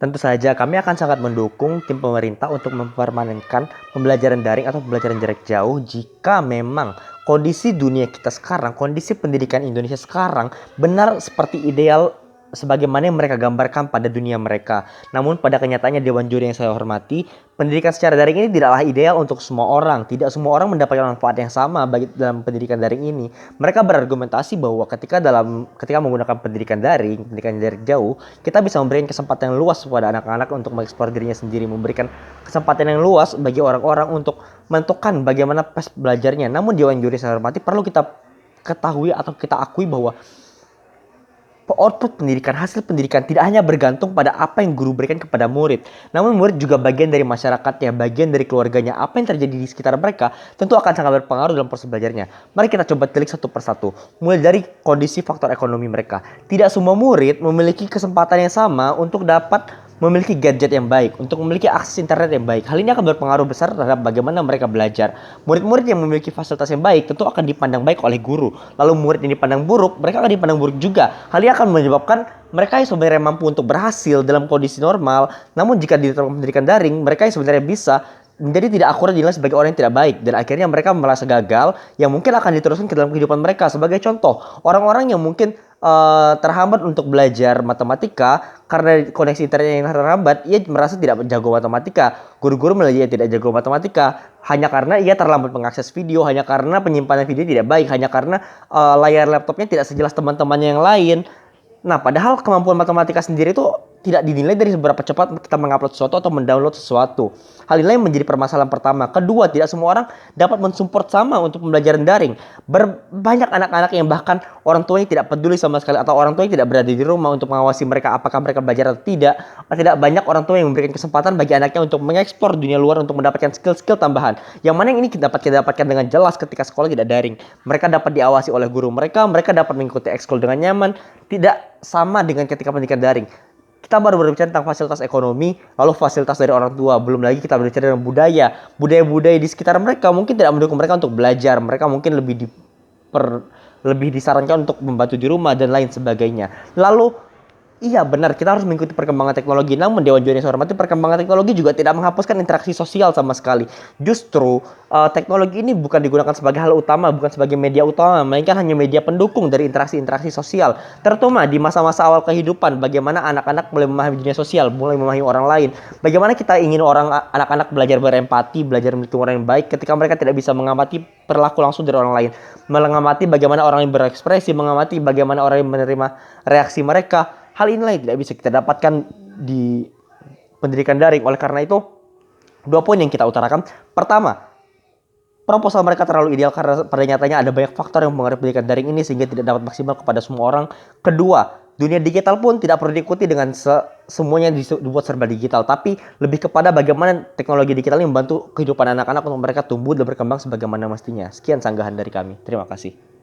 Tentu saja kami akan sangat mendukung tim pemerintah untuk mempermanenkan pembelajaran daring atau pembelajaran jarak jauh jika memang kondisi dunia kita sekarang, kondisi pendidikan Indonesia sekarang benar seperti ideal sebagaimana yang mereka gambarkan pada dunia mereka. Namun pada kenyataannya Dewan Juri yang saya hormati, pendidikan secara daring ini tidaklah ideal untuk semua orang. Tidak semua orang mendapatkan manfaat yang sama bagi dalam pendidikan daring ini. Mereka berargumentasi bahwa ketika menggunakan pendidikan daring, pendidikan jarak jauh, kita bisa memberikan kesempatan yang luas kepada anak-anak untuk mengeksplor dirinya sendiri, memberikan kesempatan yang luas bagi orang-orang untuk menentukan bagaimana pas belajarnya. Namun Dewan Juri saya hormati, perlu kita ketahui atau kita akui bahwa output pendidikan, hasil pendidikan tidak hanya bergantung pada apa yang guru berikan kepada murid. Namun murid juga bagian dari masyarakatnya, bagian dari keluarganya. Apa yang terjadi di sekitar mereka tentu akan sangat berpengaruh dalam proses belajarnya. Mari kita coba telik satu persatu. Mulai dari kondisi faktor ekonomi mereka. Tidak semua murid memiliki kesempatan yang sama untuk dapat memiliki gadget yang baik, untuk memiliki akses internet yang baik. Hal ini akan berpengaruh besar terhadap bagaimana mereka belajar. Murid-murid yang memiliki fasilitas yang baik tentu akan dipandang baik oleh guru. Lalu murid yang dipandang buruk, mereka akan dipandang buruk juga. Hal ini akan menyebabkan mereka yang sebenarnya mampu untuk berhasil dalam kondisi normal, namun jika diterapkan pendidikan daring, mereka yang sebenarnya bisa menjadi tidak akurat dinilai sebagai orang yang tidak baik, dan akhirnya mereka merasa gagal yang mungkin akan diteruskan ke dalam kehidupan mereka. Sebagai contoh, orang-orang yang mungkin terhambat untuk belajar matematika karena koneksi internet yang terhambat, ia merasa tidak jago matematika. Guru-guru menilai ia tidak jago matematika hanya karena ia terlambat mengakses video, hanya karena penyimpanan video tidak baik, hanya karena layar laptopnya tidak sejelas teman-temannya yang lain. Nah, padahal kemampuan matematika sendiri itu tidak dinilai dari seberapa cepat kita mengupload sesuatu atau mendownload sesuatu. Hal ini yang menjadi permasalahan pertama. Kedua, tidak semua orang dapat mensupport sama untuk pembelajaran daring. Banyak anak-anak yang bahkan orang tuanya tidak peduli sama sekali, atau orang tuanya tidak berada di rumah untuk mengawasi mereka apakah mereka belajar atau tidak. Tidak banyak orang tua yang memberikan kesempatan bagi anaknya untuk mengeksplor dunia luar, untuk mendapatkan skill-skill tambahan. Yang mana yang ini dapat kita dapatkan dengan jelas ketika sekolah tidak daring. Mereka dapat diawasi oleh guru mereka dapat mengikuti ekskul dengan nyaman. Tidak sama dengan ketika pendidikan daring. Kita baru berbicara tentang fasilitas ekonomi, lalu fasilitas dari orang tua. Belum lagi kita berbicara tentang budaya di sekitar mereka mungkin tidak mendukung mereka untuk belajar. Mereka mungkin lebih disarankan untuk membantu di rumah dan lain sebagainya. Lalu iya benar, kita harus mengikuti perkembangan teknologi. Namun Dewan Juri yang saya hormati, perkembangan teknologi juga tidak menghapuskan interaksi sosial sama sekali. Justru teknologi ini bukan digunakan sebagai hal utama, bukan sebagai media utama, melainkan hanya media pendukung dari interaksi-interaksi sosial. Terutama di masa-masa awal kehidupan, bagaimana anak-anak mulai memahami dunia sosial, mulai memahami orang lain. Bagaimana kita ingin anak-anak belajar berempati, belajar menjadi orang yang baik ketika mereka tidak bisa mengamati perilaku langsung dari orang lain. Mengamati bagaimana orang yang berekspresi, mengamati bagaimana orang yang menerima reaksi mereka. Hal inilah yang tidak bisa kita dapatkan di pendidikan daring. Oleh karena itu, 2 poin yang kita utarakan. Pertama, proposal mereka terlalu ideal karena pada nyatanya ada banyak faktor yang mempengaruhi pendidikan daring ini sehingga tidak dapat maksimal kepada semua orang. Kedua, dunia digital pun tidak perlu diikuti dengan semuanya dibuat serba digital, tapi lebih kepada bagaimana teknologi digital ini membantu kehidupan anak-anak untuk mereka tumbuh dan berkembang sebagaimana mestinya. Sekian sanggahan dari kami. Terima kasih.